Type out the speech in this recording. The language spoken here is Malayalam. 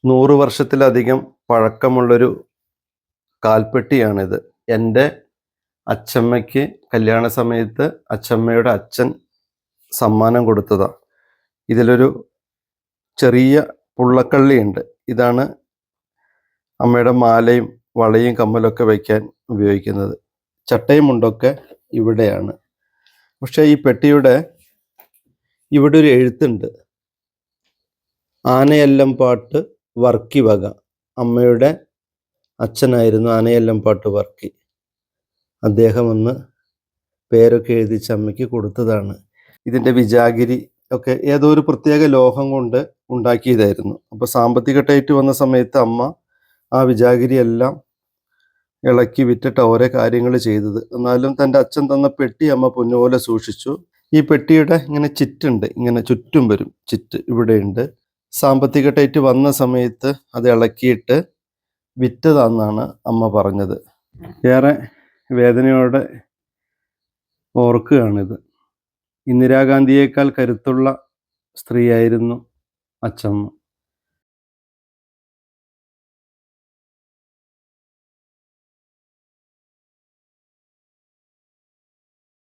100 വർഷത്തിലധികം പഴക്കമുള്ളൊരു കാൽപ്പെട്ടിയാണിത്. എൻ്റെ അച്ചമ്മയ്ക്ക് കല്യാണ സമയത്ത് അച്ചമ്മയുടെ അച്ഛൻ സമ്മാനം കൊടുത്തതാണ്. ഇതിലൊരു ചെറിയ പുള്ളക്കള്ളിയുണ്ട്. ഇതാണ് അമ്മയുടെ മാലയും വളയും കമ്മലൊക്കെ വയ്ക്കാൻ ഉപയോഗിക്കുന്നത്. ചട്ടയും മുണ്ടൊക്കെ ഇവിടെയാണ്. പക്ഷേ ഈ പെട്ടിയുടെ ഇവിടെ ഒരു എഴുത്തുണ്ട്. ആനയല്ലംപാട്ട് വർക്കി വക. അമ്മയുടെ അച്ഛനായിരുന്നു ആനയല്ലംപാട്ട് വർക്കി. അദ്ദേഹം ഒന്ന് പേരൊക്കെ എഴുതിച്ച് അമ്മയ്ക്ക് കൊടുത്തതാണ്. ഇതിൻ്റെ വിജാഗിരി ഒക്കെ ഏതോ ഒരു പ്രത്യേക ലോഹം കൊണ്ട് ഉണ്ടാക്കിയതായിരുന്നു. അപ്പോൾ സാമ്പത്തിക ടൈറ്റ് വന്ന സമയത്ത് അമ്മ ആ വിജാഗിരി എല്ലാം ഇളക്കി വിറ്റിട്ട് ഓരോ കാര്യങ്ങൾ ചെയ്തത്. എന്നാലും തൻ്റെ അച്ഛൻ തന്ന പെട്ടി അമ്മ പൊന്നുപോലെ സൂക്ഷിച്ചു. ഈ പെട്ടിയുടെ ഇങ്ങനെ ചിറ്റുണ്ട്, ഇങ്ങനെ ചുറ്റും വരും ചിറ്റ് ഇവിടെയുണ്ട്. സാമ്പത്തിക ടൈറ്റ് വന്ന സമയത്ത് അത് ഇളക്കിയിട്ട് വിറ്റതാണെന്നാണ് അമ്മ പറഞ്ഞത്. ഏറെ വേദനയോടെ ഓർക്കുകയാണിത്. ഇന്ദിരാഗാന്ധിയേക്കാൾ കരുത്തുള്ള സ്ത്രീയായിരുന്നു അച്ചമ്മ.